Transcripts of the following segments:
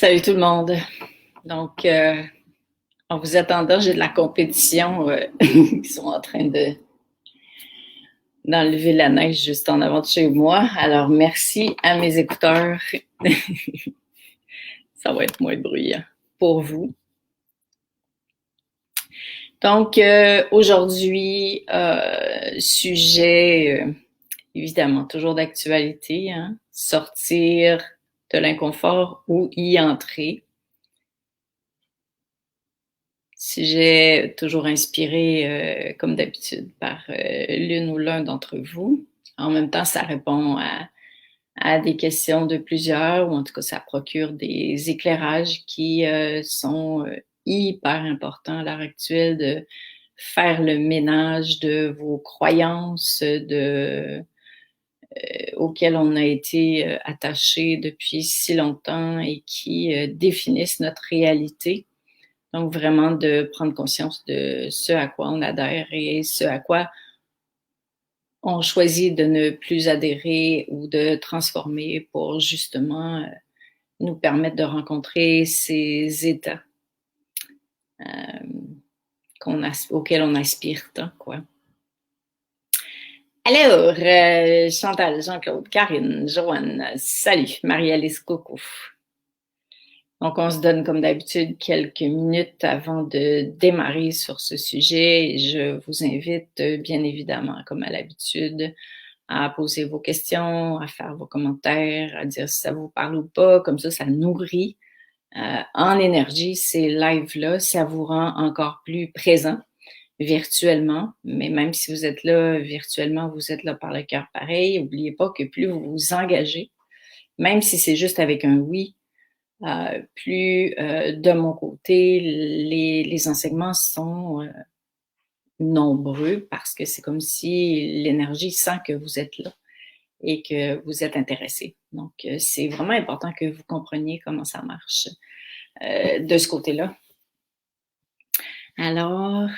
Salut tout le monde. Donc, en vous attendant, j'ai de la compétition qui sont en train d'enlever la neige juste en avant de chez moi. Alors, merci à mes écouteurs. Ça va être moins bruyant pour vous. Donc, aujourd'hui, sujet évidemment toujours d'actualité, hein? Sortir de l'inconfort ou y entrer. Sujet toujours inspiré, comme d'habitude, par l'une ou l'un d'entre vous. En même temps, ça répond à des questions de plusieurs, ou en tout cas, ça procure des éclairages qui sont hyper importants à l'heure actuelle, de faire le ménage de vos croyances auxquelles on a été attaché depuis si longtemps et qui définissent notre réalité. Donc, vraiment de prendre conscience de ce à quoi on adhère et ce à quoi on choisit de ne plus adhérer ou de transformer pour justement nous permettre de rencontrer ces états auxquels on aspire tant, quoi. Alors, Chantal, Jean-Claude, Karine, Joanne, salut, Marie-Alice, coucou. Donc, on se donne comme d'habitude quelques minutes avant de démarrer sur ce sujet. Je vous invite bien évidemment, comme à l'habitude, à poser vos questions, à faire vos commentaires, à dire si ça vous parle ou pas. Comme ça nourrit en énergie ces lives-là. Ça vous rend encore plus présent virtuellement. Mais même si vous êtes là virtuellement, vous êtes là par le cœur pareil. N'oubliez pas que plus vous vous engagez, même si c'est juste avec un oui, plus de mon côté, les enseignements sont nombreux parce que c'est comme si l'énergie sent que vous êtes là et que vous êtes intéressé. Donc, c'est vraiment important que vous compreniez comment ça marche de ce côté-là. Alors,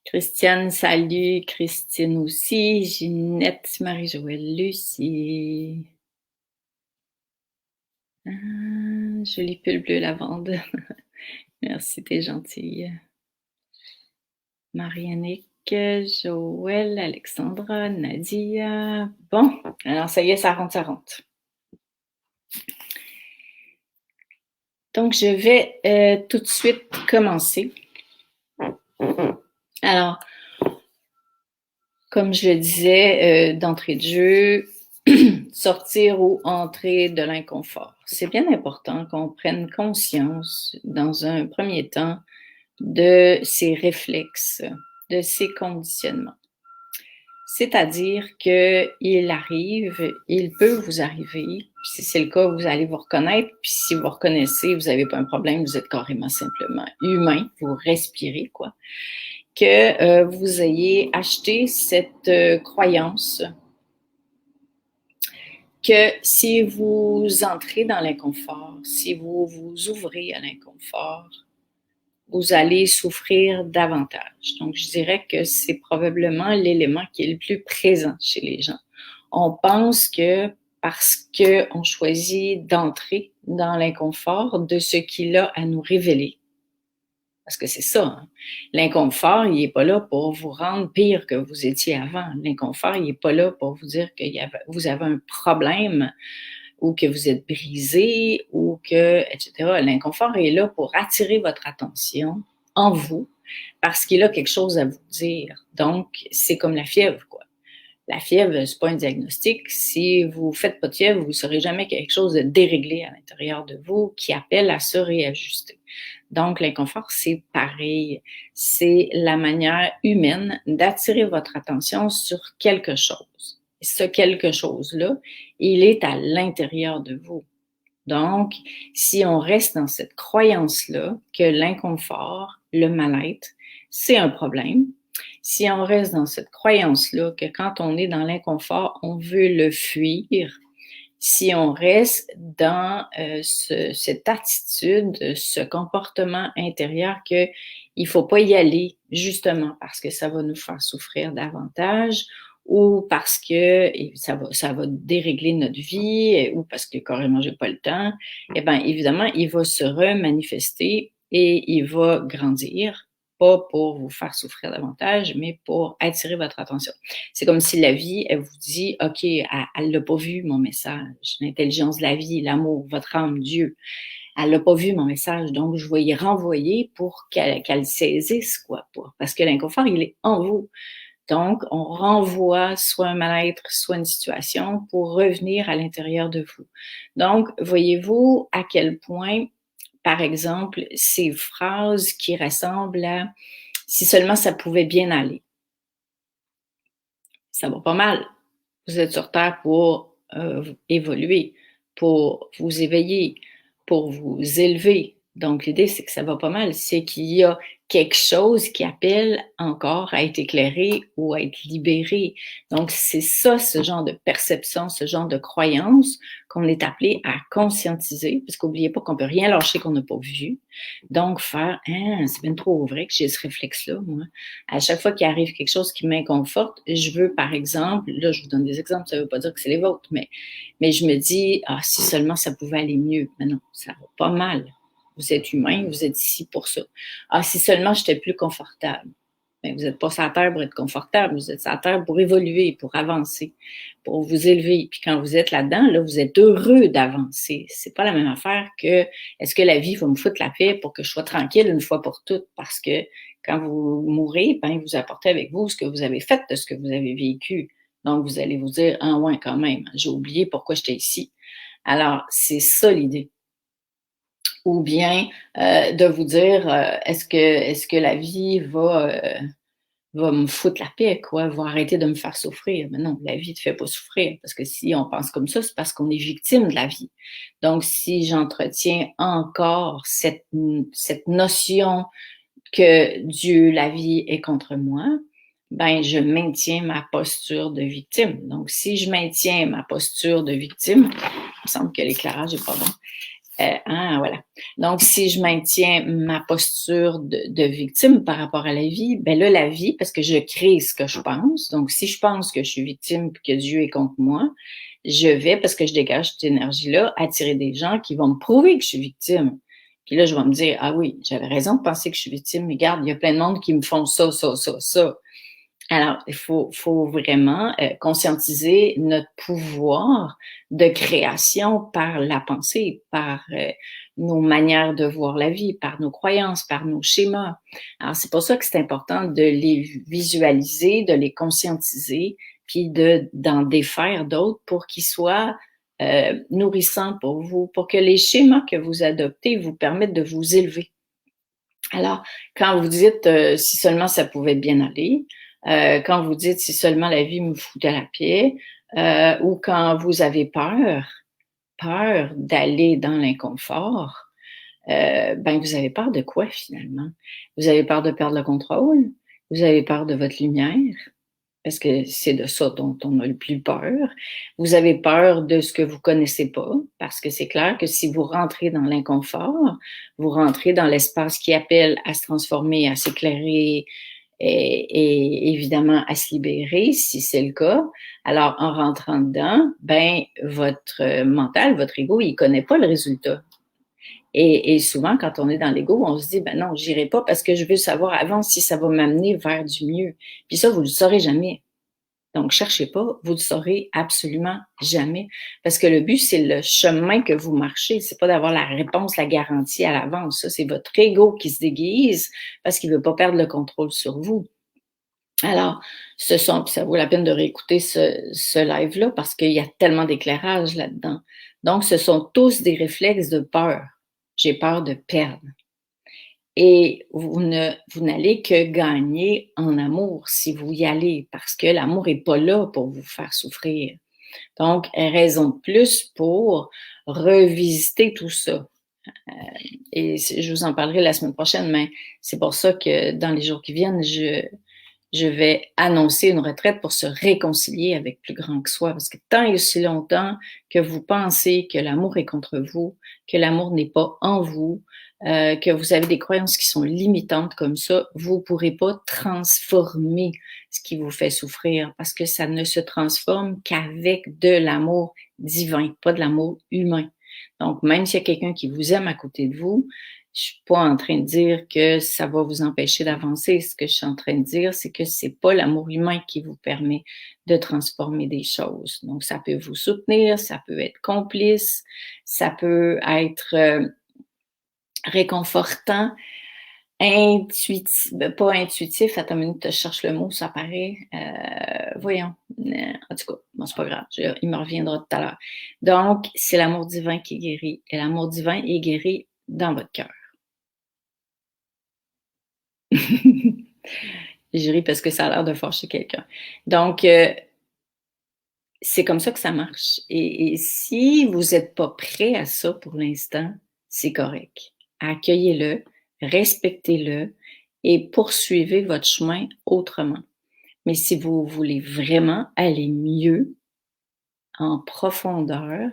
Christiane, salut, Christine aussi, Ginette, Marie-Joëlle, Lucie. Jolie pull bleu lavande. Merci, t'es gentille. Marianique, Joël, Alexandra, Nadia. Bon, alors ça y est, ça rentre. Donc, je vais tout de suite commencer. Alors, comme je le disais d'entrée de jeu, sortir ou entrer de l'inconfort. C'est bien important qu'on prenne conscience dans un premier temps de ces réflexes, de ces conditionnements. C'est-à-dire qu'il arrive, il peut vous arriver, si c'est le cas, vous allez vous reconnaître, puis si vous reconnaissez, vous n'avez pas un problème, vous êtes carrément simplement humain, vous respirez, quoi, que vous ayez acheté cette croyance que si vous entrez dans l'inconfort, si vous vous ouvrez à l'inconfort, vous allez souffrir davantage. Donc, je dirais que c'est probablement l'élément qui est le plus présent chez les gens. On pense que parce qu'on choisit d'entrer dans l'inconfort de ce qu'il a à nous révéler, parce que c'est ça, hein? L'inconfort, il n'est pas là pour vous rendre pire que vous étiez avant. L'inconfort, il n'est pas là pour vous dire que vous avez un problème ou que vous êtes brisé ou que, etc. L'inconfort est là pour attirer votre attention en vous parce qu'il a quelque chose à vous dire. Donc, c'est comme la fièvre, quoi. La fièvre, c'est pas un diagnostic. Si vous faites pas de fièvre, vous ne saurez jamais quelque chose de déréglé à l'intérieur de vous qui appelle à se réajuster. Donc, l'inconfort, c'est pareil. C'est la manière humaine d'attirer votre attention sur quelque chose. Et ce quelque chose-là, il est à l'intérieur de vous. Donc, si on reste dans cette croyance-là que l'inconfort, le mal-être, c'est un problème, si on reste dans cette croyance-là que quand on est dans l'inconfort, on veut le fuir, si on reste dans cette attitude, ce comportement intérieur qu'il ne faut pas y aller justement parce que ça va nous faire souffrir davantage ou parce que ça va dérégler notre vie, ou parce que carrément j'ai pas le temps, eh bien, évidemment, il va se remanifester et il va grandir, pas pour vous faire souffrir davantage, mais pour attirer votre attention. C'est comme si la vie, elle vous dit, OK, elle l'a pas vu mon message, l'intelligence de la vie, l'amour, votre âme, Dieu. Elle n'a pas vu mon message, donc je vais y renvoyer pour qu'elle saisisse, quoi. Parce que l'inconfort, il est en vous. Donc, on renvoie soit un mal-être, soit une situation pour revenir à l'intérieur de vous. Donc, voyez-vous à quel point, par exemple, ces phrases qui ressemblent à si seulement ça pouvait bien aller. Ça va pas mal. Vous êtes sur Terre pour évoluer, pour vous éveiller, pour vous élever. Donc, l'idée, c'est que ça va pas mal. C'est qu'il y a quelque chose qui appelle encore à être éclairé ou à être libéré. Donc, c'est ça, ce genre de perception, ce genre de croyance qu'on est appelé à conscientiser, parce qu'oubliez pas qu'on peut rien lâcher qu'on n'a pas vu. Donc, faire, hein, c'est bien trop vrai que j'ai ce réflexe-là, moi. À chaque fois qu'il arrive quelque chose qui m'inconforte, je veux, par exemple, là, je vous donne des exemples, ça ne veut pas dire que c'est les vôtres, mais je me dis, ah, si seulement ça pouvait aller mieux. Mais non, ça va pas mal. Vous êtes humain, vous êtes ici pour ça. Ah, si seulement j'étais plus confortable. Mais vous n'êtes pas sur la terre pour être confortable, vous êtes sur la terre pour évoluer, pour avancer, pour vous élever. Puis quand vous êtes là-dedans, là, vous êtes heureux d'avancer. C'est pas la même affaire que est-ce que la vie va me foutre la paix pour que je sois tranquille une fois pour toutes, parce que quand vous mourrez, ben, vous apportez avec vous ce que vous avez fait de ce que vous avez vécu. Donc, vous allez vous dire, ah ouais, quand même, j'ai oublié pourquoi j'étais ici. Alors, c'est ça l'idée. Ou bien de vous dire, est-ce que la vie va me foutre la paix, quoi, va arrêter de me faire souffrir. Mais non, la vie ne te fait pas souffrir, parce que si on pense comme ça, c'est parce qu'on est victime de la vie. Donc, si j'entretiens encore cette notion que Dieu, la vie est contre moi, ben je maintiens ma posture de victime. Donc, si je maintiens ma posture de victime, il me semble que l'éclairage est pas bon. Voilà. Donc, si je maintiens ma posture de victime par rapport à la vie, ben là, la vie, parce que je crée ce que je pense. Donc, si je pense que je suis victime et que Dieu est contre moi, je vais, parce que je dégage cette énergie-là, attirer des gens qui vont me prouver que je suis victime. Puis là, je vais me dire, ah oui, j'avais raison de penser que je suis victime, mais regarde, il y a plein de monde qui me font ça, ça, ça, ça. Alors, il faut vraiment conscientiser notre pouvoir de création par la pensée, par nos manières de voir la vie, par nos croyances, par nos schémas. Alors, c'est pour ça que c'est important de les visualiser, de les conscientiser, puis d'en défaire d'autres pour qu'ils soient nourrissants pour vous, pour que les schémas que vous adoptez vous permettent de vous élever. Alors, quand vous dites si seulement ça pouvait bien aller, quand vous dites si seulement la vie me foutait la paix, ou quand vous avez peur d'aller dans l'inconfort, ben vous avez peur de quoi finalement? Vous avez peur de perdre le contrôle? Vous avez peur de votre lumière? Parce que c'est de ça dont on a le plus peur. Vous avez peur de ce que vous connaissez pas, parce que c'est clair que si vous rentrez dans l'inconfort, vous rentrez dans l'espace qui appelle à se transformer, à s'éclairer et évidemment à se libérer, si c'est le cas. Alors, en rentrant dedans, ben votre mental, votre ego, il connaît pas le résultat. Et souvent, quand on est dans l'ego, on se dit, ben non, j'irai pas parce que je veux savoir avant si ça va m'amener vers du mieux. Puis ça, vous le saurez jamais. Donc, cherchez pas, vous ne saurez absolument jamais. Parce que le but, c'est le chemin que vous marchez. C'est pas d'avoir la réponse, la garantie à l'avance. Ça, c'est votre ego qui se déguise parce qu'il veut pas perdre le contrôle sur vous. Alors, ça vaut la peine de réécouter ce live-là parce qu'il y a tellement d'éclairage là-dedans. Donc, ce sont tous des réflexes de peur. J'ai peur de perdre. Et vous n'allez que gagner en amour si vous y allez, parce que l'amour est pas là pour vous faire souffrir. Donc, raison de plus pour revisiter tout ça. Et je vous en parlerai la semaine prochaine, mais c'est pour ça que dans les jours qui viennent, je vais annoncer une retraite pour se réconcilier avec plus grand que soi. Parce que tant et aussi longtemps que vous pensez que l'amour est contre vous, que l'amour n'est pas en vous, que vous avez des croyances qui sont limitantes comme ça, vous ne pourrez pas transformer ce qui vous fait souffrir parce que ça ne se transforme qu'avec de l'amour divin, pas de l'amour humain. Donc, même s'il y a quelqu'un qui vous aime à côté de vous, je suis pas en train de dire que ça va vous empêcher d'avancer. Ce que je suis en train de dire, c'est que c'est pas l'amour humain qui vous permet de transformer des choses. Donc, ça peut vous soutenir, ça peut être complice, ça peut être réconfortant, intuitif, pas intuitif, attends une minute, je cherche le mot, ça paraît, voyons, en tout cas, bon, c'est pas grave, il me reviendra tout à l'heure. Donc, c'est l'amour divin qui guérit, et l'amour divin est guéri dans votre cœur. Je ris parce que ça a l'air de fâcher quelqu'un. Donc, c'est comme ça que ça marche. Et si vous n'êtes pas prêt à ça pour l'instant, c'est correct. Accueillez-le, respectez-le et poursuivez votre chemin autrement. Mais si vous voulez vraiment aller mieux, en profondeur,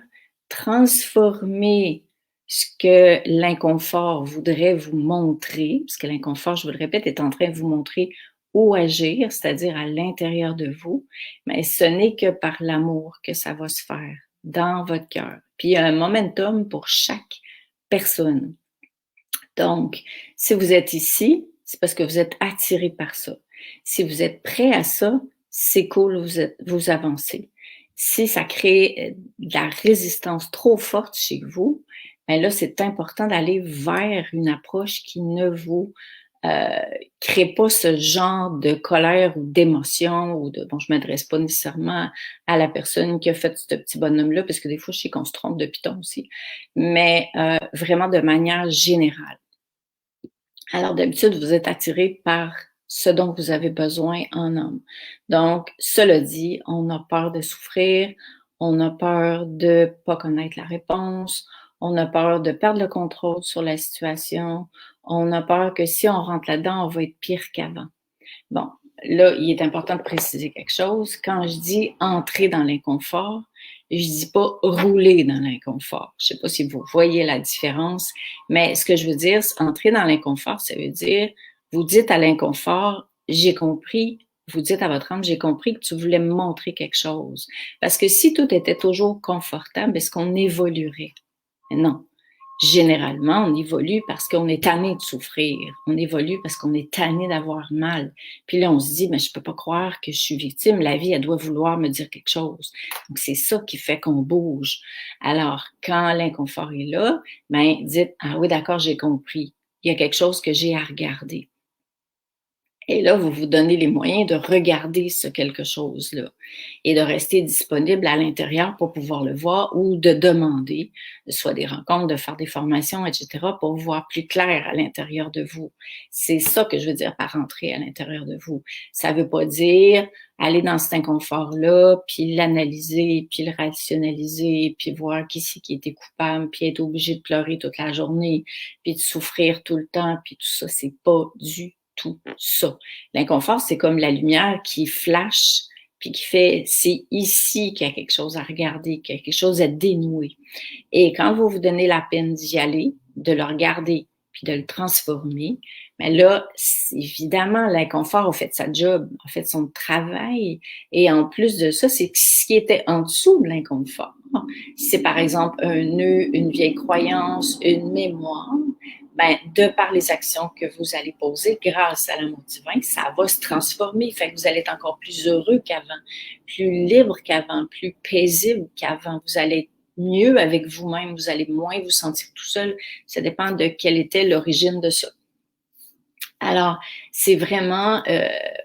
transformer ce que l'inconfort voudrait vous montrer, parce que l'inconfort, je vous le répète, est en train de vous montrer où agir, c'est-à-dire à l'intérieur de vous, mais ce n'est que par l'amour que ça va se faire dans votre cœur. Puis il y a un momentum pour chaque personne. Donc, si vous êtes ici, c'est parce que vous êtes attiré par ça. Si vous êtes prêt à ça, c'est cool, vous avancez. Si ça crée de la résistance trop forte chez vous, ben là, c'est important d'aller vers une approche qui ne vous crée pas ce genre de colère ou d'émotion ou de bon, je m'adresse pas nécessairement à la personne qui a fait ce petit bonhomme-là, parce que des fois, je sais qu'on se trompe de piton aussi, mais vraiment de manière générale. Alors, d'habitude, vous êtes attiré par ce dont vous avez besoin en homme. Donc, cela dit, on a peur de souffrir, on a peur de pas connaître la réponse, on a peur de perdre le contrôle sur la situation, on a peur que si on rentre là-dedans, on va être pire qu'avant. Bon, là, il est important de préciser quelque chose. Quand je dis entrer dans l'inconfort, je dis pas rouler dans l'inconfort. Je sais pas si vous voyez la différence, mais ce que je veux dire, c'est entrer dans l'inconfort, ça veut dire, vous dites à l'inconfort, j'ai compris, vous dites à votre âme, j'ai compris que tu voulais me montrer quelque chose. Parce que si tout était toujours confortable, est-ce qu'on évoluerait? Mais non. Généralement, on évolue parce qu'on est tanné de souffrir. On évolue parce qu'on est tanné d'avoir mal. Puis là, on se dit, mais je peux pas croire que je suis victime. La vie, elle doit vouloir me dire quelque chose. Donc, c'est ça qui fait qu'on bouge. Alors, quand l'inconfort est là, ben, dites, ah oui, d'accord, j'ai compris. Il y a quelque chose que j'ai à regarder. Et là, vous vous donnez les moyens de regarder ce quelque chose-là et de rester disponible à l'intérieur pour pouvoir le voir ou de demander, soit des rencontres, de faire des formations, etc., pour voir plus clair à l'intérieur de vous. C'est ça que je veux dire par entrer à l'intérieur de vous. Ça ne veut pas dire aller dans cet inconfort-là, puis l'analyser, puis le rationaliser, puis voir qui c'est qui était coupable, puis être obligé de pleurer toute la journée, puis de souffrir tout le temps, puis tout ça, c'est pas du tout ça. L'inconfort, c'est comme la lumière qui flash, puis qui fait, c'est ici qu'il y a quelque chose à regarder, qu'il y a quelque chose à dénouer. Et quand vous vous donnez la peine d'y aller, de le regarder, puis de le transformer, mais là, évidemment, l'inconfort a fait sa job, a fait son travail. Et en plus de ça, c'est ce qui était en dessous de l'inconfort. C'est par exemple un nœud, une vieille croyance, une mémoire. Ben, de par les actions que vous allez poser grâce à l'amour divin, ça va se transformer. Fait que vous allez être encore plus heureux qu'avant, plus libre qu'avant, plus paisible qu'avant. Vous allez être mieux avec vous-même, vous allez moins vous sentir tout seul. Ça dépend de quelle était l'origine de ça. Alors, c'est vraiment,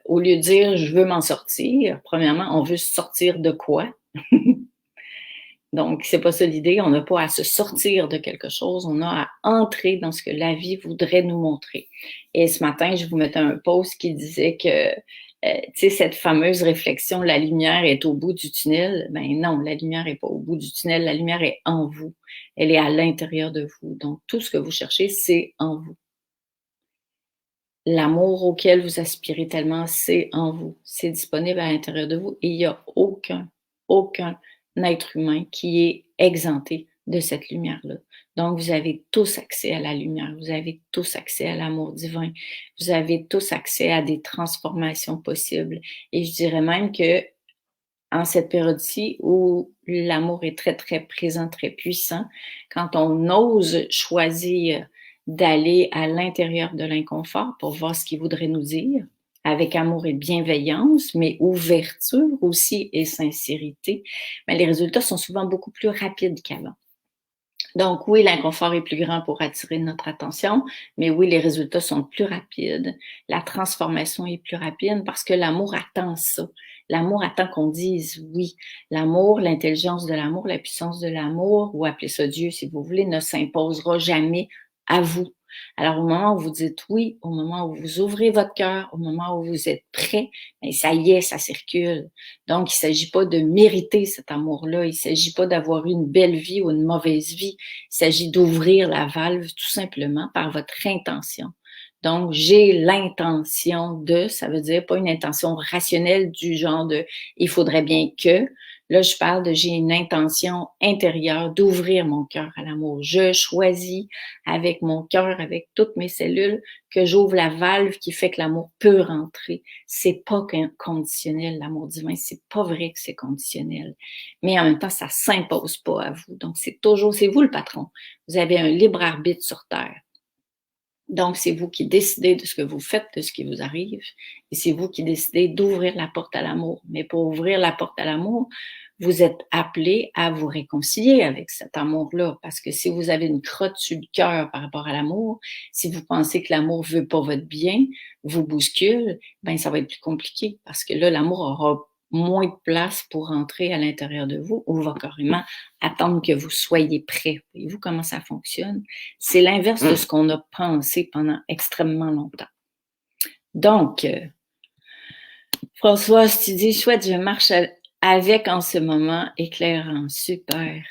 au lieu de dire je veux m'en sortir, premièrement, on veut sortir de quoi? Donc, c'est pas ça l'idée. On n'a pas à se sortir de quelque chose. On a à entrer dans ce que la vie voudrait nous montrer. Et ce matin, je vous mettais un post qui disait que, tu sais, cette fameuse réflexion, la lumière est au bout du tunnel. Ben non, la lumière n'est pas au bout du tunnel. La lumière est en vous. Elle est à l'intérieur de vous. Donc, tout ce que vous cherchez, c'est en vous. L'amour auquel vous aspirez tellement, c'est en vous. C'est disponible à l'intérieur de vous et il n'y a aucun être humain qui est exempté de cette lumière-là. Donc, vous avez tous accès à la lumière, vous avez tous accès à l'amour divin, vous avez tous accès à des transformations possibles. Et je dirais même que en cette période-ci où l'amour est très, très présent, très puissant, quand on ose choisir d'aller à l'intérieur de l'inconfort pour voir ce qu'il voudrait nous dire, avec amour et bienveillance, mais ouverture aussi et sincérité, mais les résultats sont souvent beaucoup plus rapides qu'avant. Donc oui, l'inconfort est plus grand pour attirer notre attention, mais oui, les résultats sont plus rapides. La transformation est plus rapide parce que l'amour attend ça. L'amour attend qu'on dise oui. L'amour, l'intelligence de l'amour, la puissance de l'amour, ou appelez ça Dieu si vous voulez, ne s'imposera jamais à vous. Alors, au moment où vous dites oui, au moment où vous ouvrez votre cœur, au moment où vous êtes prêt, bien, ça y est, ça circule. Donc, il ne s'agit pas de mériter cet amour-là. Il ne s'agit pas d'avoir eu une belle vie ou une mauvaise vie. Il s'agit d'ouvrir la valve tout simplement par votre intention. Donc, j'ai l'intention de, ça veut dire pas une intention rationnelle du genre de il faudrait bien que. Là, je parle de j'ai une intention intérieure d'ouvrir mon cœur à l'amour. Je choisis avec mon cœur, avec toutes mes cellules, que j'ouvre la valve qui fait que l'amour peut rentrer. C'est pas conditionnel, l'amour divin. C'est pas vrai que c'est conditionnel. Mais en même temps, ça s'impose pas à vous. Donc, c'est vous le patron. Vous avez un libre arbitre sur Terre. Donc, c'est vous qui décidez de ce que vous faites, de ce qui vous arrive, et c'est vous qui décidez d'ouvrir la porte à l'amour. Mais pour ouvrir la porte à l'amour, vous êtes appelé à vous réconcilier avec cet amour-là, parce que si vous avez une crotte sur le cœur par rapport à l'amour, si vous pensez que l'amour veut pas votre bien, vous bouscule, ben ça va être plus compliqué, parce que là, l'amour aura moins de place pour entrer à l'intérieur de vous, ou va carrément attendre que vous soyez prêt. Voyez-vous comment ça fonctionne? C'est l'inverse de ce qu'on a pensé pendant extrêmement longtemps. Donc, Françoise, tu dis, chouette, je marche avec en ce moment, éclairant, super.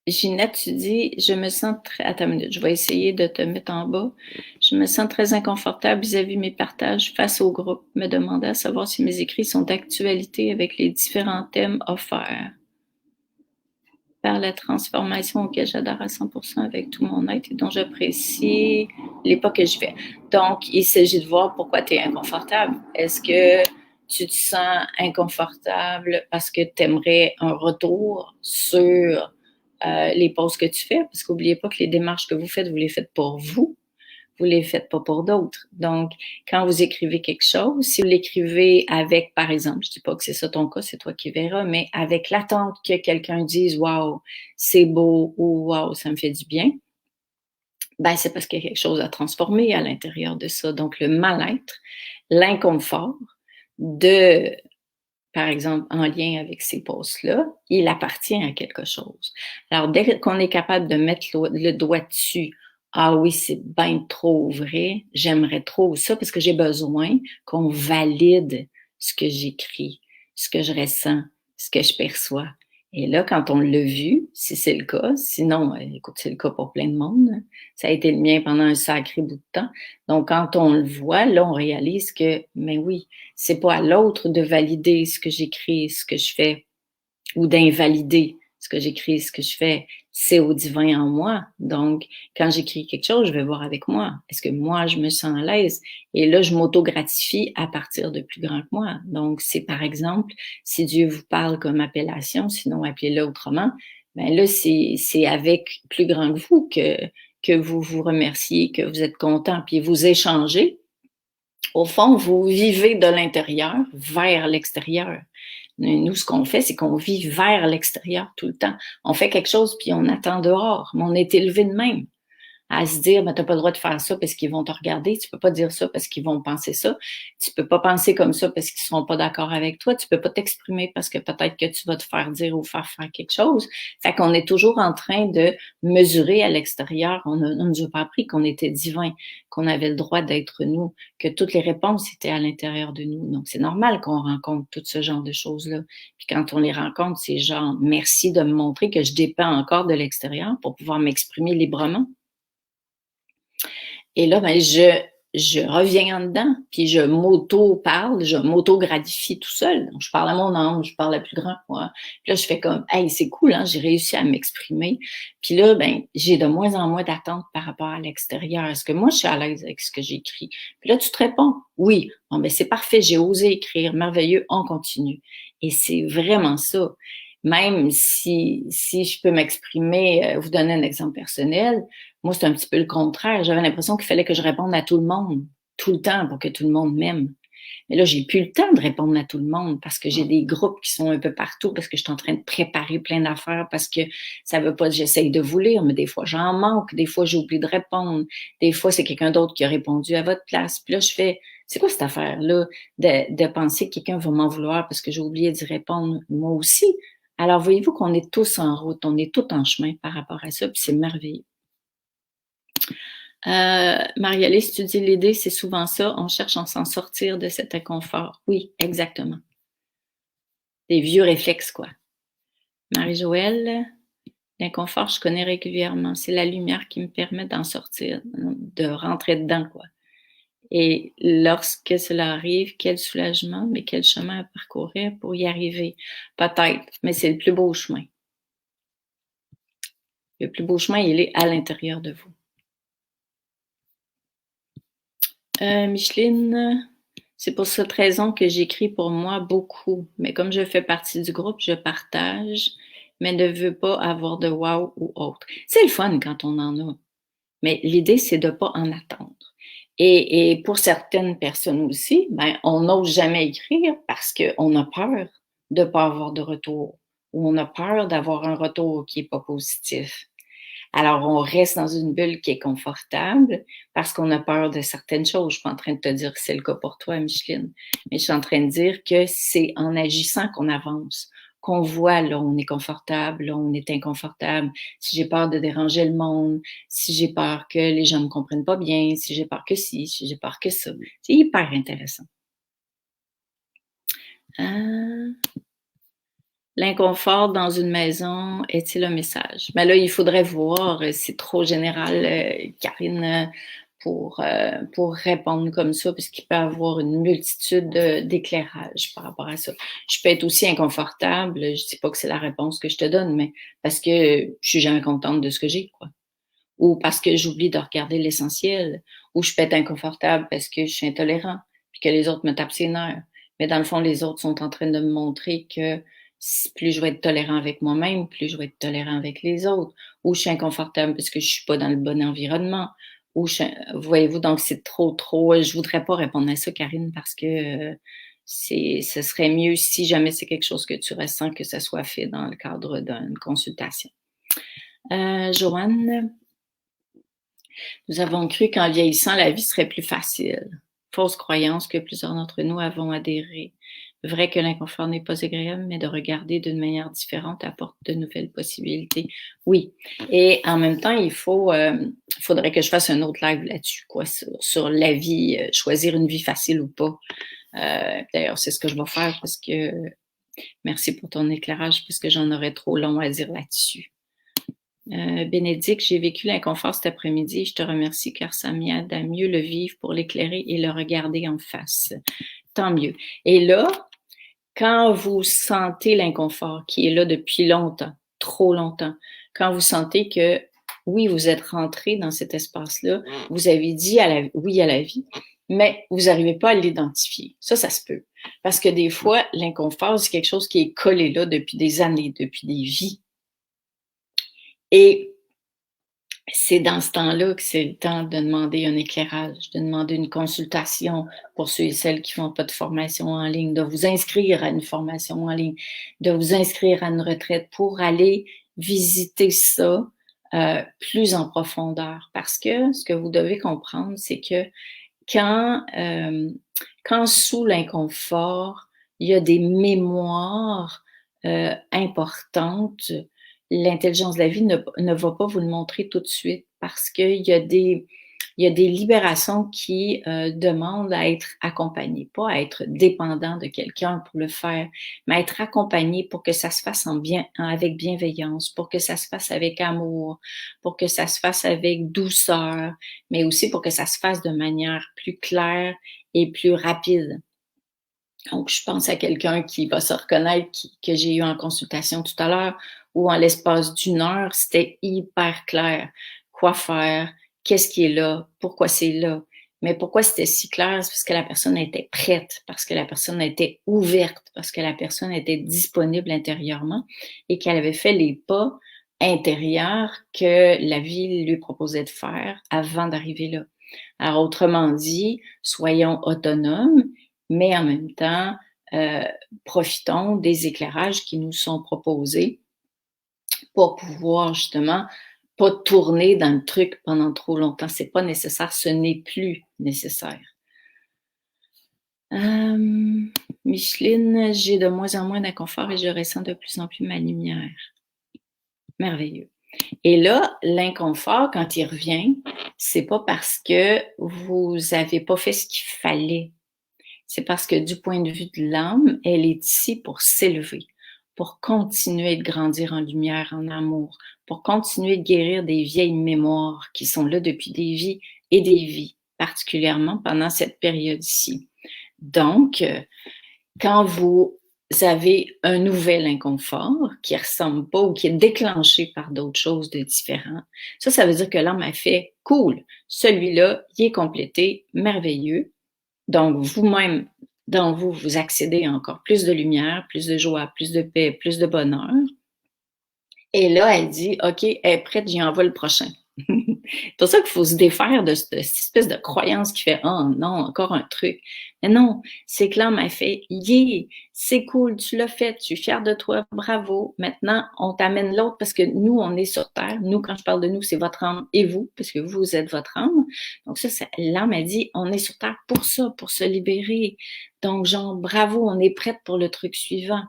Ginette, tu dis, je me sens très... Attends une minute, je vais essayer de te mettre en bas. Je me sens très inconfortable vis-à-vis mes partages face au groupe, me demandant à savoir si mes écrits sont d'actualité avec les différents thèmes offerts par la transformation auquel j'adore à 100% avec tout mon être et dont j'apprécie les pas que je fais. Donc, il s'agit de voir pourquoi tu es inconfortable. Est-ce que tu te sens inconfortable parce que tu aimerais un retour sur les pauses que tu fais? Parce qu'oubliez pas que les démarches que vous faites pour vous. Vous les faites pas pour d'autres. Donc, quand vous écrivez quelque chose, si vous l'écrivez avec, par exemple, je dis pas que c'est ça ton cas, c'est toi qui verras, mais avec l'attente que quelqu'un dise, waouh, c'est beau ou waouh, ça me fait du bien, ben, c'est parce qu'il y a quelque chose à transformer à l'intérieur de ça. Donc, le mal-être, l'inconfort de, par exemple, en lien avec ces postes-là, il appartient à quelque chose. Alors, dès qu'on est capable de mettre le doigt dessus, ah oui, c'est bien trop vrai, j'aimerais trop ça parce que j'ai besoin qu'on valide ce que j'écris, ce que je ressens, ce que je perçois. Et là, quand on l'a vu, si c'est le cas, sinon, écoute, c'est le cas pour plein de monde, hein. Ça a été le mien pendant un sacré bout de temps. Donc, quand on le voit, là, on réalise que, mais oui, c'est pas à l'autre de valider ce que j'écris, ce que je fais, ou d'invalider ce que j'écris, ce que je fais. C'est au divin en moi. Donc, quand j'écris quelque chose, je vais voir avec moi. Est-ce que moi, je me sens à l'aise? Et là, je m'auto-gratifie à partir de plus grand que moi. Donc, c'est par exemple, si Dieu vous parle comme appellation, sinon appelez-le autrement, ben là, c'est avec plus grand que vous que vous vous remerciez, que vous êtes content, puis vous échangez. Au fond, vous vivez de l'intérieur vers l'extérieur. Nous, ce qu'on fait, c'est qu'on vit vers l'extérieur tout le temps. On fait quelque chose, puis on attend dehors, mais on est élevé de même. À se dire, ben, t'as pas le droit de faire ça parce qu'ils vont te regarder, tu peux pas dire ça parce qu'ils vont penser ça, tu peux pas penser comme ça parce qu'ils seront pas d'accord avec toi, tu peux pas t'exprimer parce que peut-être que tu vas te faire dire ou faire quelque chose. Fait qu'on est toujours en train de mesurer à l'extérieur. On nous a pas appris qu'on était divin, qu'on avait le droit d'être nous, que toutes les réponses étaient à l'intérieur de nous. Donc, c'est normal qu'on rencontre tout ce genre de choses-là. Puis quand on les rencontre, c'est genre, merci de me montrer que je dépends encore de l'extérieur pour pouvoir m'exprimer librement. Et là, ben, je reviens en dedans, puis je m'auto-parle, je m'auto-gratifie tout seul. Donc, je parle à mon ange, je parle à plus grand que moi. Puis là, je fais comme, hey, c'est cool, hein, j'ai réussi à m'exprimer. Puis là, ben, j'ai de moins en moins d'attentes par rapport à l'extérieur. Est-ce que moi, je suis à l'aise avec ce que j'écris? Puis là, tu te réponds, oui. Bon, ben, c'est parfait, j'ai osé écrire, merveilleux, on continue. Et c'est vraiment ça. Même si je peux m'exprimer, vous donner un exemple personnel, moi, c'est un petit peu le contraire. J'avais l'impression qu'il fallait que je réponde à tout le monde, tout le temps, pour que tout le monde m'aime. Mais là, j'ai plus le temps de répondre à tout le monde parce que j'ai des groupes qui sont un peu partout, parce que je suis en train de préparer plein d'affaires, parce que ça veut pas dire que j'essaye de vous lire, mais des fois, j'en manque, des fois, j'oublie de répondre, des fois, c'est quelqu'un d'autre qui a répondu à votre place. Puis là, je fais, c'est quoi cette affaire-là de penser que quelqu'un va m'en vouloir parce que j'ai oublié d'y répondre moi aussi? Alors, voyez-vous qu'on est tous en route, on est tous en chemin par rapport à ça, puis c'est merveilleux. Marie-Alice, tu dis l'idée, c'est souvent ça, on cherche à s'en sortir de cet inconfort. Oui, exactement. Des vieux réflexes, quoi. Marie-Joëlle, l'inconfort, je connais régulièrement. C'est la lumière qui me permet d'en sortir, de rentrer dedans, quoi. Et lorsque cela arrive, quel soulagement, mais quel chemin à parcourir pour y arriver. Peut-être, mais c'est le plus beau chemin. Le plus beau chemin, il est à l'intérieur de vous. Micheline, c'est pour cette raison que j'écris pour moi beaucoup. Mais comme je fais partie du groupe, je partage, mais ne veux pas avoir de wow ou autre. C'est le fun quand on en a. Mais l'idée, c'est de ne pas en attendre. Et pour certaines personnes aussi, ben, on n'ose jamais écrire parce qu'on a peur de ne pas avoir de retour ou on a peur d'avoir un retour qui n'est pas positif. Alors, on reste dans une bulle qui est confortable parce qu'on a peur de certaines choses. Je suis pas en train de te dire que c'est le cas pour toi, Micheline, mais je suis en train de dire que c'est en agissant qu'on avance, qu'on voit là, on est confortable, là, on est inconfortable. Si j'ai peur de déranger le monde, si j'ai peur que les gens me comprennent pas bien, si j'ai peur que ci, si j'ai peur que ça. C'est hyper intéressant. L'inconfort dans une maison est-il un message? Mais là, il faudrait voir, c'est trop général, Karine, pour répondre comme ça, puisqu'il peut y avoir une multitude d'éclairages par rapport à ça. Je peux être aussi inconfortable, je ne dis pas que c'est la réponse que je te donne, mais parce que je suis jamais contente de ce que j'ai, quoi. Ou parce que j'oublie de regarder l'essentiel, ou je peux être inconfortable parce que je suis intolérant, puis que les autres me tapent ses nerfs. Mais dans le fond, les autres sont en train de me montrer que plus je vais être tolérant avec moi-même, plus je vais être tolérant avec les autres. Ou je suis inconfortable parce que je suis pas dans le bon environnement. Ou voyez-vous, donc c'est trop. Je voudrais pas répondre à ça, Karine, parce que ce serait mieux si jamais c'est quelque chose que tu ressens que ça soit fait dans le cadre d'une consultation. Joanne, nous avons cru qu'en vieillissant, la vie serait plus facile. Fausse croyance que plusieurs d'entre nous avons adhéré. Vrai que l'inconfort n'est pas agréable, mais de regarder d'une manière différente apporte de nouvelles possibilités. Oui. Et en même temps, faudrait que je fasse un autre live là-dessus, quoi, sur la vie, choisir une vie facile ou pas. D'ailleurs, c'est ce que je vais faire parce que, merci pour ton éclairage, parce que j'en aurais trop long à dire là-dessus. Bénédicte, j'ai vécu l'inconfort cet après-midi. Je te remercie car ça m'aide à mieux le vivre pour l'éclairer et le regarder en face. Tant mieux. Et là, quand vous sentez l'inconfort qui est là depuis longtemps, trop longtemps, quand vous sentez que oui, vous êtes rentré dans cet espace-là, vous avez dit oui à la vie, mais vous n'arrivez pas à l'identifier. Ça se peut. Parce que des fois, l'inconfort, c'est quelque chose qui est collé là depuis des années, depuis des vies. Et c'est dans ce temps-là que c'est le temps de demander un éclairage, de demander une consultation pour ceux et celles qui font pas de formation en ligne, de vous inscrire à une formation en ligne, de vous inscrire à une retraite pour aller visiter ça plus en profondeur. Parce que ce que vous devez comprendre, c'est que quand sous l'inconfort, il y a des mémoires importantes, l'intelligence de la vie ne va pas vous le montrer tout de suite parce qu'il y a des Il y a des libérations qui demandent à être accompagnées, pas à être dépendant de quelqu'un pour le faire, mais à être accompagné pour que ça se fasse avec bienveillance, pour que ça se fasse avec amour, pour que ça se fasse avec douceur, mais aussi pour que ça se fasse de manière plus claire et plus rapide. Donc, je pense à quelqu'un qui va se reconnaître, que j'ai eu en consultation tout à l'heure, où en l'espace d'une heure, c'était hyper clair. Quoi faire? Qu'est-ce qui est là? Pourquoi c'est là? Mais pourquoi c'était si clair? C'est parce que la personne était prête, parce que la personne était ouverte, parce que la personne était disponible intérieurement et qu'elle avait fait les pas intérieurs que la vie lui proposait de faire avant d'arriver là. Alors, autrement dit, soyons autonomes, mais en même temps, euh, profitons des éclairages qui nous sont proposés pour pouvoir justement pas tourner dans le truc pendant trop longtemps. C'est pas nécessaire, ce n'est plus nécessaire. Micheline, j'ai de moins en moins d'inconfort et je ressens de plus en plus ma lumière. Merveilleux. Et là, l'inconfort, quand il revient, c'est pas parce que vous avez pas fait ce qu'il fallait. C'est parce que du point de vue de l'âme, elle est ici pour s'élever, pour continuer de grandir en lumière, en amour, pour continuer de guérir des vieilles mémoires qui sont là depuis des vies et des vies, particulièrement pendant cette période-ci. Donc, quand vous avez un nouvel inconfort qui ressemble pas ou qui est déclenché par d'autres choses de différent, ça veut dire que l'âme a fait « cool, celui-là, il est complété, merveilleux ». Donc, vous-même, dans vous, vous accédez à encore plus de lumière, plus de joie, plus de paix, plus de bonheur. Et là, elle dit « OK, elle est prête, j'y envoie le prochain ». C'est pour ça qu'il faut se défaire de cette espèce de croyance qui fait « Oh non, encore un truc ». Mais non, c'est que l'âme a fait « Yeah, c'est cool, tu l'as fait, tu es fier de toi, bravo. Maintenant, on t'amène l'autre parce que nous, on est sur Terre. Nous, quand je parle de nous, c'est votre âme et vous, parce que vous êtes votre âme. Donc ça l'âme a dit « On est sur Terre pour ça, pour se libérer. Donc genre, bravo, on est prête pour le truc suivant. »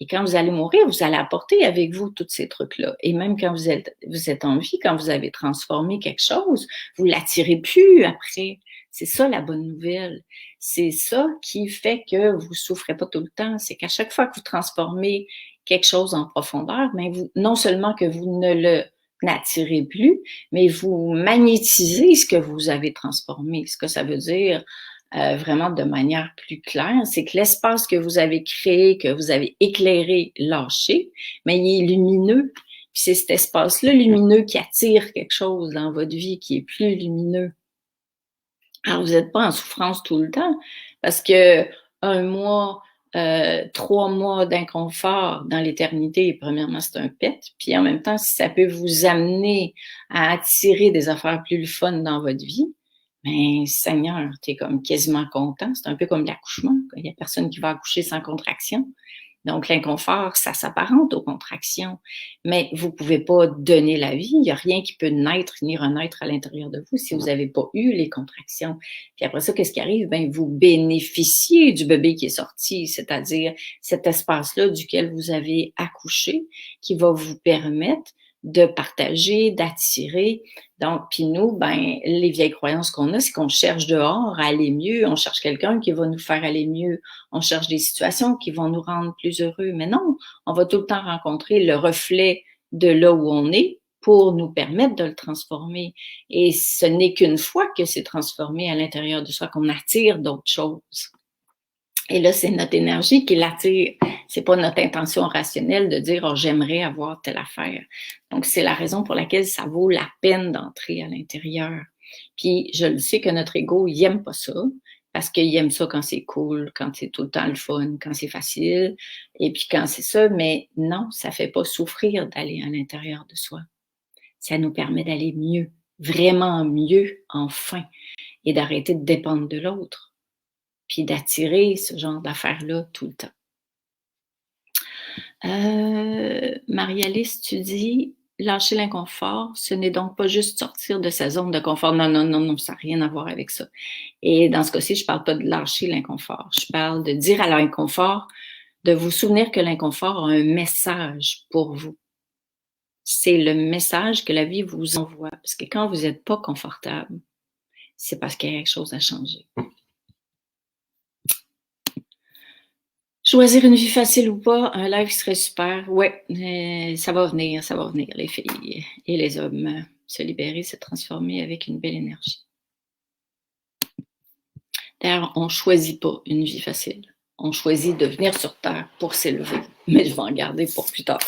Et quand vous allez mourir, vous allez apporter avec vous tous ces trucs-là. Et même quand vous êtes en vie, quand vous avez transformé quelque chose, vous l'attirez plus après. C'est ça la bonne nouvelle. C'est ça qui fait que vous souffrez pas tout le temps. C'est qu'à chaque fois que vous transformez quelque chose en profondeur, ben vous, non seulement que vous ne le n'attirez plus, mais vous magnétisez ce que vous avez transformé. Ce que ça veut dire, vraiment de manière plus claire, c'est que l'espace que vous avez créé, que vous avez éclairé, lâché, mais il est lumineux. Puis c'est cet espace-là lumineux qui attire quelque chose dans votre vie qui est plus lumineux. Alors, vous n'êtes pas en souffrance tout le temps parce que 1 mois, 3 mois d'inconfort dans l'éternité, premièrement, c'est un pet. Puis en même temps, si ça peut vous amener à attirer des affaires plus le fun dans votre vie, ben Seigneur, tu es comme quasiment content. C'est un peu comme l'accouchement. Il n'y a personne qui va accoucher sans contraction. Donc, l'inconfort, ça s'apparente aux contractions. Mais vous pouvez pas donner la vie. Il n'y a rien qui peut naître ni renaître à l'intérieur de vous si vous n'avez pas eu les contractions. Puis après ça, qu'est-ce qui arrive? Ben, vous bénéficiez du bébé qui est sorti, c'est-à-dire cet espace-là duquel vous avez accouché, qui va vous permettre de partager, d'attirer. Donc, puis nous, ben, les vieilles croyances qu'on a, c'est qu'on cherche dehors à aller mieux, on cherche quelqu'un qui va nous faire aller mieux, on cherche des situations qui vont nous rendre plus heureux. Mais non, on va tout le temps rencontrer le reflet de là où on est pour nous permettre de le transformer. Et ce n'est qu'une fois que c'est transformé à l'intérieur de soi qu'on attire d'autres choses. Et là, c'est notre énergie qui l'attire. C'est pas notre intention rationnelle de dire « Oh, j'aimerais avoir telle affaire ». Donc, c'est la raison pour laquelle ça vaut la peine d'entrer à l'intérieur. Puis, je le sais que notre ego, il aime pas ça, parce qu'il aime ça quand c'est cool, quand c'est tout le temps le fun, quand c'est facile, et puis quand c'est ça. Mais non, ça fait pas souffrir d'aller à l'intérieur de soi. Ça nous permet d'aller mieux, vraiment mieux, enfin, et d'arrêter de dépendre de l'autre puis d'attirer ce genre d'affaires-là tout le temps. Marie-Alice, tu dis « Lâcher l'inconfort, ce n'est donc pas juste sortir de sa zone de confort. » Non, non, non, non, ça n'a rien à voir avec ça. Et dans ce cas-ci, je ne parle pas de lâcher l'inconfort. Je parle de dire à l'inconfort, de vous souvenir que l'inconfort a un message pour vous. C'est le message que la vie vous envoie. Parce que quand vous n'êtes pas confortable, c'est parce qu'il y a quelque chose à changer. Choisir une vie facile ou pas, un live serait super. Ouais, ça va venir, les filles et les hommes. Se libérer, se transformer avec une belle énergie. D'ailleurs, on ne choisit pas une vie facile. On choisit de venir sur Terre pour s'élever. Mais je vais en garder pour plus tard.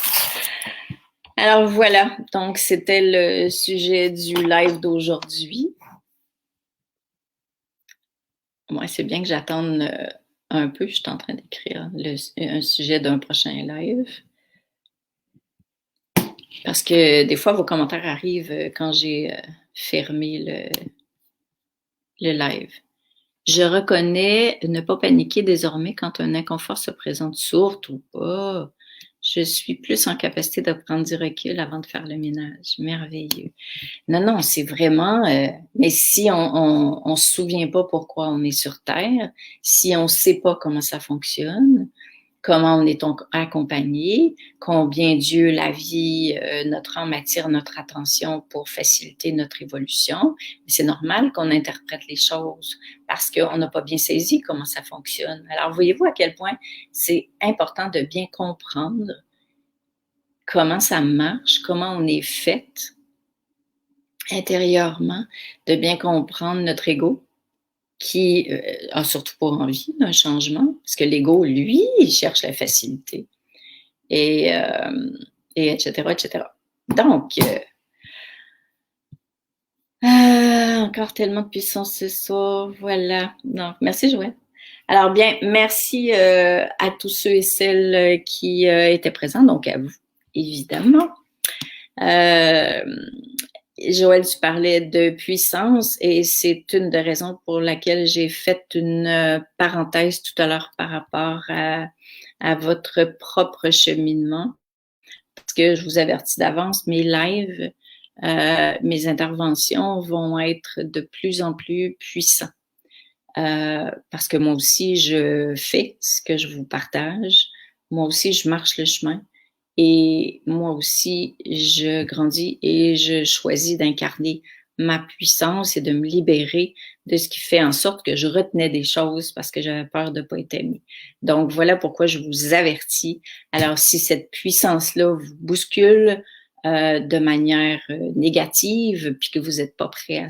Alors voilà, donc c'était le sujet du live d'aujourd'hui. Moi, c'est bien que j'attende un peu. Je suis en train d'écrire un sujet d'un prochain live. Parce que des fois, vos commentaires arrivent quand j'ai fermé le live. Je reconnais ne pas paniquer désormais quand un inconfort se présente, surtout pas. Je suis plus en capacité de prendre du recul avant de faire le ménage. Merveilleux. Non, c'est vraiment... mais si on se souvient pas pourquoi on est sur Terre, si on sait pas comment ça fonctionne, comment on est accompagné, combien Dieu, la vie, notre âme attire notre attention pour faciliter notre évolution. C'est normal qu'on interprète les choses parce qu'on n'a pas bien saisi comment ça fonctionne. Alors, voyez-vous à quel point c'est important de bien comprendre comment ça marche, comment on est fait intérieurement, de bien comprendre notre ego, qui a surtout pas envie d'un changement, parce que l'ego, lui, il cherche la facilité, et etc., etc. Donc, encore tellement de puissance ce soir, voilà. Donc, merci Joël. Alors bien, merci à tous ceux et celles qui étaient présents, donc à vous, évidemment. Joël, tu parlais de puissance et c'est une des raisons pour laquelle j'ai fait une parenthèse tout à l'heure par rapport à votre propre cheminement. Parce que je vous avertis d'avance, mes lives, mes interventions vont être de plus en plus puissants. Parce que moi aussi, je fais ce que je vous partage. Moi aussi, je marche le chemin. Et moi aussi, je grandis et je choisis d'incarner ma puissance et de me libérer de ce qui fait en sorte que je retenais des choses parce que j'avais peur de ne pas être aimée. Donc, voilà pourquoi je vous avertis. Alors, si cette puissance-là vous bouscule de manière négative, puis que vous n'êtes pas prêt à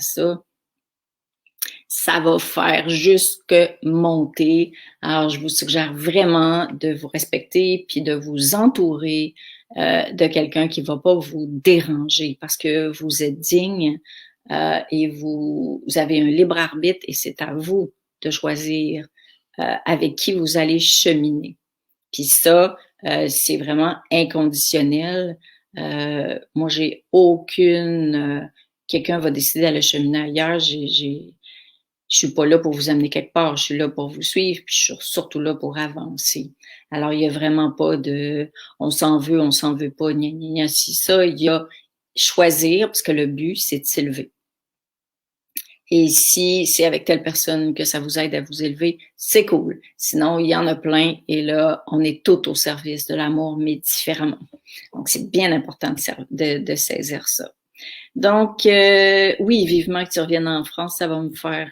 ça va faire juste que monter. Alors, je vous suggère vraiment de vous respecter puis de vous entourer de quelqu'un qui ne va pas vous déranger parce que vous êtes digne et vous avez un libre arbitre et c'est à vous de choisir avec qui vous allez cheminer. Puis ça, c'est vraiment inconditionnel. Moi, j'ai aucune... quelqu'un va décider d'aller cheminer ailleurs. Je suis pas là pour vous amener quelque part, je suis là pour vous suivre, puis je suis surtout là pour avancer. Alors, il y a vraiment pas de on s'en veut pas, gna gna gna. Si ça, il y a choisir, parce que le but, c'est de s'élever. Et si c'est avec telle personne que ça vous aide à vous élever, c'est cool. Sinon, il y en a plein, et là, on est tout au service de l'amour, mais différemment. Donc, c'est bien important de saisir ça. Donc, oui, vivement que tu reviennes en France, ça va me faire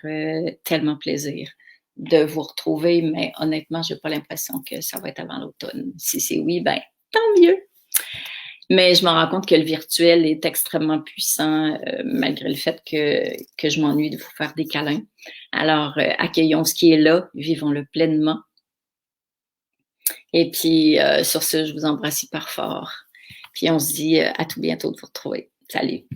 tellement plaisir de vous retrouver, mais honnêtement, j'ai pas l'impression que ça va être avant l'automne. Si c'est oui, ben, tant mieux. Mais je me rends compte que le virtuel est extrêmement puissant, malgré le fait que je m'ennuie de vous faire des câlins. Alors, accueillons ce qui est là, vivons-le pleinement. Et puis, sur ce, je vous embrasse hyper fort. Puis, on se dit à tout bientôt de vous retrouver. Salut!